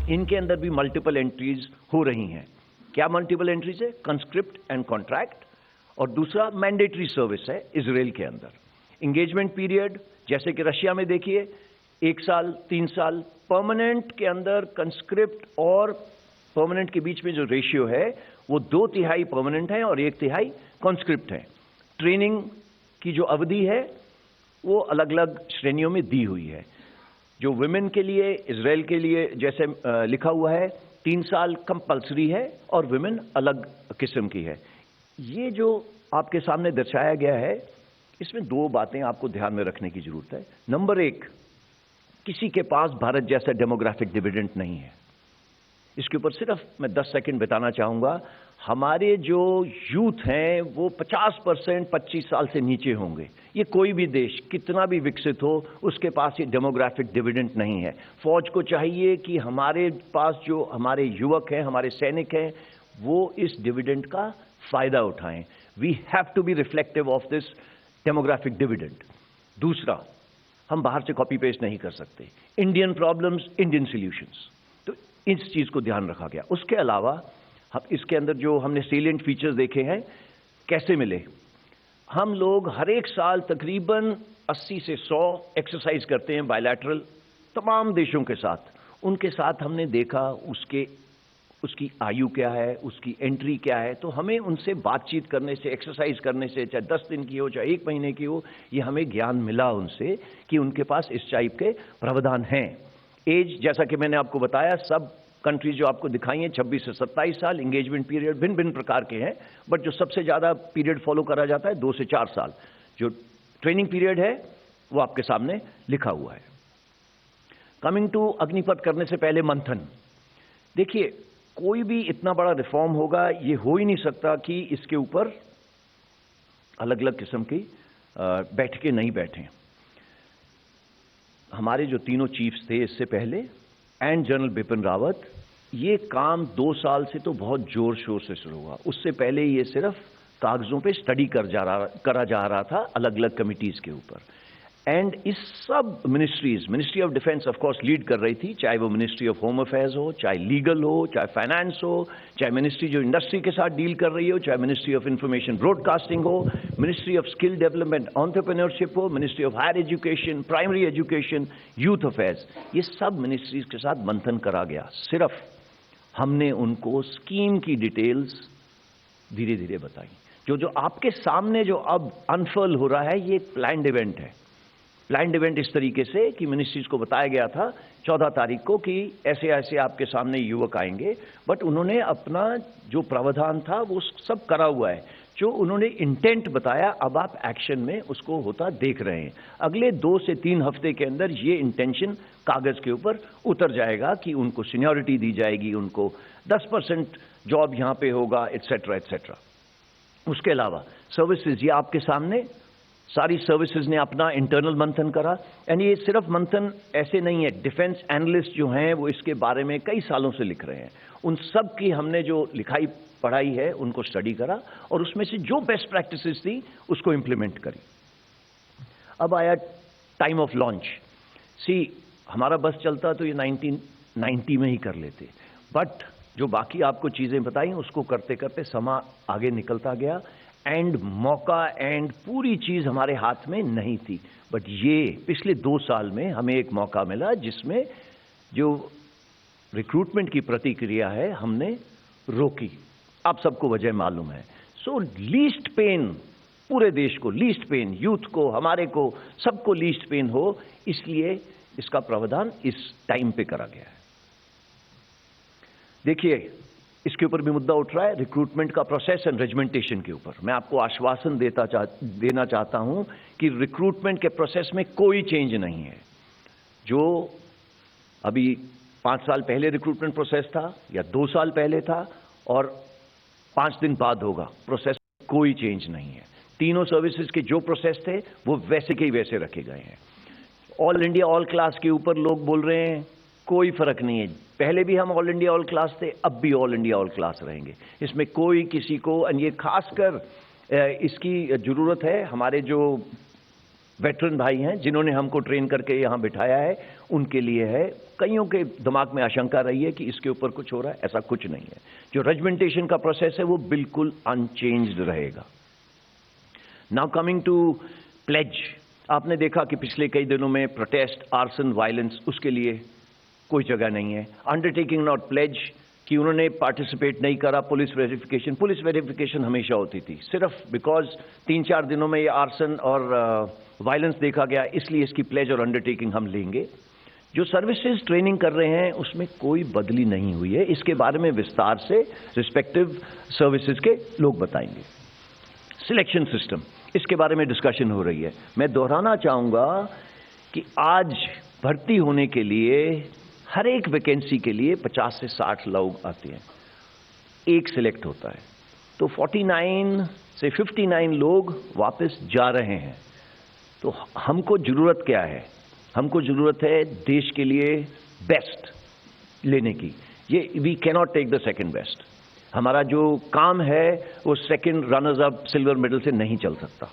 इनके अंदर भी मल्टीपल एंट्रीज हो रही हैं। क्या मल्टीपल एंट्रीज है? कंस्क्रिप्ट एंड कॉन्ट्रैक्ट, और दूसरा मैंडेटरी सर्विस है इजराइल के अंदर। एंगेजमेंट पीरियड जैसे कि रशिया में देखिए 1 साल, 3 साल। परमानेंट के अंदर कंस्क्रिप्ट और परमानेंट के बीच में जो रेशियो है वो 2/3 परमानेंट है और 1/3 कंस्क्रिप्ट है। ट्रेनिंग की जो अवधि है वो अलग अलग श्रेणियों में दी हुई है। जो वुमेन के लिए, इजराइल के लिए जैसे लिखा हुआ है 3 साल कंपल्सरी है और वुमेन अलग किस्म की है। ये जो आपके सामने दर्शाया गया है इसमें 2 बातें आपको ध्यान में रखने की जरूरत है। नंबर 1, किसी के पास भारत जैसा डेमोग्राफिक डिविडेंड नहीं है। इसके ऊपर सिर्फ मैं 10 सेकंड बिताना चाहूंगा। हमारे जो यूथ हैं वो 50% 25 साल से नीचे होंगे। ये कोई भी देश कितना भी विकसित हो उसके पास ये डेमोग्राफिक डिविडेंड नहीं है। फौज को चाहिए कि हमारे पास जो हमारे युवक हैं, हमारे सैनिक हैं, वो इस डिविडेंड का फायदा उठाएं। We have to be reflective of this demographic dividend. दूसरा, हम बाहर से कॉपी पेस्ट नहीं कर सकते। इंडियन प्रॉब्लम्स, इंडियन सॉल्यूशंस, तो इस चीज को ध्यान रखा गया। उसके अलावा हम इसके अंदर जो हमने सेलिएंट फीचर्स देखे हैं कैसे मिले, हम लोग हर एक साल तकरीबन 80 से 100 एक्सरसाइज करते हैं बायलैटरल तमाम देशों के साथ। उनके साथ हमने देखा उसकी आयु क्या है, उसकी एंट्री क्या है, तो हमें उनसे बातचीत करने से, एक्सरसाइज करने से, चाहे 10 दिन की हो चाहे 1 महीने की हो, ये हमें ज्ञान मिला उनसे कि उनके पास इस टाइप के प्रावधान हैं। एज जैसा कि मैंने आपको बताया, सब कंट्रीज जो आपको दिखाई हैं 26 से 27 साल। एंगेजमेंट पीरियड भिन्न भिन्न प्रकार के हैं, बट जो सबसे ज्यादा पीरियड फॉलो करा जाता है 2 से 4 साल। जो ट्रेनिंग पीरियड है वो आपके सामने लिखा हुआ है। कमिंग टू अग्निपथ करने से पहले मंथन। देखिए, कोई भी इतना बड़ा रिफॉर्म होगा ये हो ही नहीं सकता कि इसके ऊपर अलग अलग किस्म की बैठकें नहीं बैठें। हमारे जो तीनों चीफ्स थे इससे पहले एंड जनरल बिपिन रावत, ये काम 2 साल से तो बहुत जोर शोर से शुरू हुआ। उससे पहले ये सिर्फ कागजों पे स्टडी करा जा रहा था अलग अलग कमिटीज के ऊपर। एंड इस सब ministry of defence of course lead कर रही थी, चाहे वो मिनिस्ट्री ऑफ होम अफेयर्स हो, चाहे लीगल हो, चाहे फाइनेंस हो, चाहे मिनिस्ट्री जो इंडस्ट्री के साथ डील कर रही हो, चाहे मिनिस्ट्री ऑफ इंफॉर्मेशन ब्रॉडकास्टिंग हो, ministry of skill development entrepreneurship हो, ministry of higher education, primary education, youth affairs, ये सब मिनिस्ट्रीज के साथ मंथन करा गया। सिर्फ हमने उनको स्कीम की डिटेल्स धीरे धीरे बताई। जो आपके सामने जो अब अनफर्ल हो रहा है ये एक प्लान्ड इवेंट है। प्लान्ड इवेंट इस तरीके से कि मिनिस्ट्रीज को बताया गया था 14 तारीख को कि ऐसे ऐसे आपके सामने युवक आएंगे, बट उन्होंने अपना जो प्रावधान था वो सब करा हुआ है। जो उन्होंने इंटेंट बताया अब आप एक्शन में उसको होता देख रहे हैं। अगले 2 से 3 हफ्ते के अंदर ये इंटेंशन कागज के ऊपर उतर जाएगा कि उनको सीनियरिटी दी जाएगी, उनको 10% जॉब यहां पे होगा, एटसेट्रा एटसेट्रा। उसके अलावा सर्विसेज, ये आपके सामने सारी सर्विसेज ने अपना इंटरनल मंथन करा। एंड ये सिर्फ मंथन ऐसे नहीं है, डिफेंस एनालिस्ट जो हैं वो इसके बारे में कई सालों से लिख रहे हैं। उन सब की हमने जो लिखाई पढ़ाई है उनको स्टडी करा और उसमें से जो बेस्ट प्रैक्टिसेस थी उसको इंप्लीमेंट करी। अब आया टाइम ऑफ लॉन्च। हमारा बस चलता तो ये 1990 में ही कर लेते, बट जो बाकी आपको चीजें बताई उसको करते करते समय आगे निकलता गया एंड मौका एंड पूरी चीज हमारे हाथ में नहीं थी। बट ये पिछले 2 साल में हमें एक मौका मिला जिसमें जो रिक्रूटमेंट की प्रतिक्रिया है हमने रोकी। आप सबको वजह मालूम है। सो लीस्ट पेन पूरे देश को, लीस्ट पेन यूथ को, हमारे को, सबको लीस्ट पेन हो, इसलिए इसका प्रावधान इस टाइम पे करा गया है। देखिए, इसके ऊपर भी मुद्दा उठ रहा है रिक्रूटमेंट का प्रोसेस एंड रेजिमेंटेशन के ऊपर। मैं आपको आश्वासन देना चाहता हूं कि रिक्रूटमेंट के प्रोसेस में कोई चेंज नहीं है। जो अभी 5 साल पहले रिक्रूटमेंट प्रोसेस था या 2 साल पहले था और 5 दिन बाद होगा, प्रोसेस कोई चेंज नहीं है। तीनों सर्विसेज के जो प्रोसेस थे वो वैसे के ही वैसे रखे गए हैं। ऑल इंडिया ऑल क्लास के ऊपर लोग बोल रहे हैं, कोई फर्क नहीं है। पहले भी हम ऑल इंडिया ऑल क्लास थे, अब भी ऑल इंडिया ऑल क्लास रहेंगे। इसमें कोई किसी को, ये खासकर इसकी जरूरत है हमारे जो वेटरन भाई हैं जिन्होंने हमको ट्रेन करके यहाँ बिठाया है, उनके लिए है। कईयों के दिमाग में आशंका रही है कि इसके ऊपर कुछ हो रहा है, ऐसा कुछ नहीं है। जो रेजिमेंटेशन का प्रोसेस है वो बिल्कुल अनचेंज्ड रहेगा। नाउ कमिंग टू प्लेज, आपने देखा कि पिछले कई दिनों में प्रोटेस्ट, आर्सन, वायलेंस, उसके लिए कोई जगह नहीं है। अंडरटेकिंग नॉट प्लेज कि उन्होंने पार्टिसिपेट नहीं करा। पुलिस वेरिफिकेशन हमेशा होती थी, सिर्फ बिकॉज 3-4 दिनों में ये आर्सन और वायलेंस देखा गया, इसलिए इसकी प्लेज और अंडरटेकिंग हम लेंगे। जो सर्विसेज ट्रेनिंग कर रहे हैं उसमें कोई बदली नहीं हुई है। इसके बारे में विस्तार से रिस्पेक्टिव सर्विसेज के लोग बताएंगे। सिलेक्शन सिस्टम, इसके बारे में डिस्कशन हो रही है। मैं दोहराना चाहूंगा कि आज भर्ती होने के लिए हर एक वैकेंसी के लिए 50 से 60 लोग आते हैं, एक सिलेक्ट होता है, तो 49 से 59 लोग वापस जा रहे हैं। तो हमको जरूरत क्या है? हमको जरूरत है देश के लिए बेस्ट लेने की। ये we can not take the second best. हमारा जो काम है वो second runners up silver medal से नहीं चल सकता।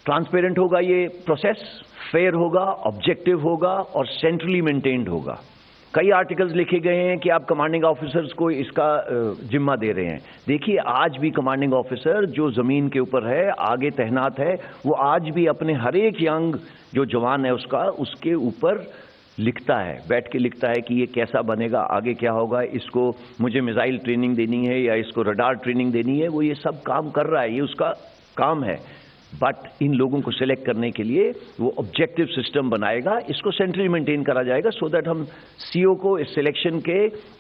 ट्रांसपेरेंट होगा ये प्रोसेस, फेयर होगा, ऑब्जेक्टिव होगा और सेंट्रली मेंटेन्ड होगा। कई आर्टिकल्स लिखे गए हैं कि आप कमांडिंग ऑफिसर्स को इसका जिम्मा दे रहे हैं। देखिए, आज भी कमांडिंग ऑफिसर जो जमीन के ऊपर है, आगे तैनात है, वो आज भी अपने हर एक यंग जो जवान है उसके ऊपर लिखता है, बैठ के लिखता है कि ये कैसा बनेगा, आगे क्या होगा, इसको मुझे मिसाइल ट्रेनिंग देनी है या इसको रडार ट्रेनिंग देनी है। वो ये सब काम कर रहा है, ये उसका काम है। बट इन लोगों को सिलेक्ट करने के लिए वो ऑब्जेक्टिव सिस्टम बनाएगा, इसको सेंट्रली मेंटेन करा जाएगा, सो दैट हम सीओ को इस सिलेक्शन के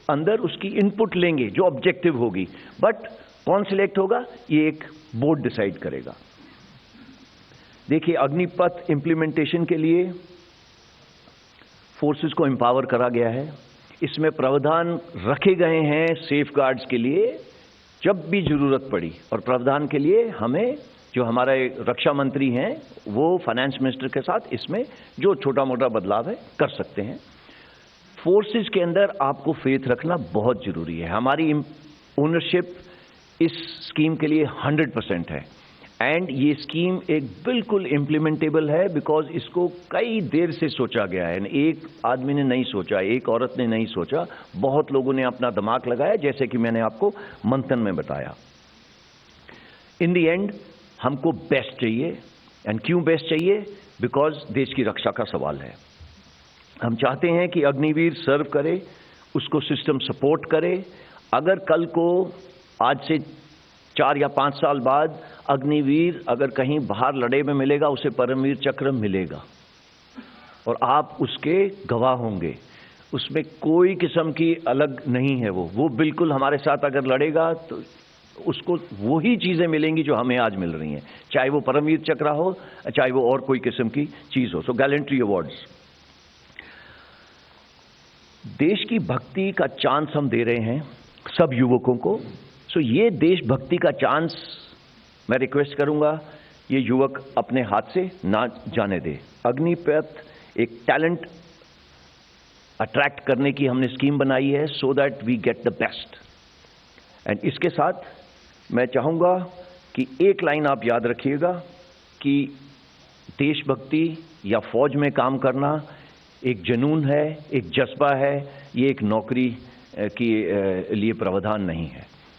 अंदर उसकी इनपुट लेंगे जो ऑब्जेक्टिव होगी। बट कौन सिलेक्ट होगा ये एक बोर्ड डिसाइड करेगा। देखिए, अग्निपथ इंप्लीमेंटेशन के लिए फोर्सेस को एम्पावर करा गया है। इसमें प्रावधान रखे गए हैं सेफ गार्ड्स के लिए जब भी जरूरत पड़ी, और प्रावधान के लिए हमें जो हमारे रक्षा मंत्री हैं वो फाइनेंस मिनिस्टर के साथ इसमें जो छोटा मोटा बदलाव है कर सकते हैं। फोर्सेस के अंदर आपको फेथ रखना बहुत जरूरी है। हमारी ओनरशिप इस स्कीम के लिए 100% है, एंड ये स्कीम एक बिल्कुल इम्प्लीमेंटेबल है, बिकॉज इसको कई देर से सोचा गया है। एक आदमी ने नहीं सोचा, एक औरत ने नहीं सोचा, बहुत लोगों ने अपना दिमाग लगाया, जैसे कि मैंने आपको मंथन में बताया। इन द एंड हमको बेस्ट चाहिए। एंड क्यों बेस्ट चाहिए? बिकॉज देश की रक्षा का सवाल है। हम चाहते हैं कि अग्निवीर सर्व करे, उसको सिस्टम सपोर्ट करे। अगर कल को आज से 4 या 5 साल बाद अग्निवीर अगर कहीं बाहर लड़े में मिलेगा, उसे परमवीर चक्र मिलेगा और आप उसके गवाह होंगे। उसमें कोई किस्म की अलग नहीं है। वो बिल्कुल हमारे साथ अगर लड़ेगा तो उसको वही चीजें मिलेंगी जो हमें आज मिल रही हैं, चाहे वो परमवीर चक्र हो, चाहे वो और कोई किस्म की चीज हो। सो गैलेंट्री अवार्ड्स, देश की भक्ति का चांस हम दे रहे हैं सब युवकों को। सो ये देशभक्ति का चांस मैं रिक्वेस्ट करूंगा ये युवक अपने हाथ से ना जाने दे। अग्निपथ एक टैलेंट अट्रैक्ट करने की हमने स्कीम बनाई है, so that we get the best. And इसके साथ मैं चाहूंगा कि एक लाइन आप याद रखिएगा कि देशभक्ति या फौज में काम करना एक जुनून है, एक जज्बा है, ये एक नौकरी के लिए प्रावधान नहीं है।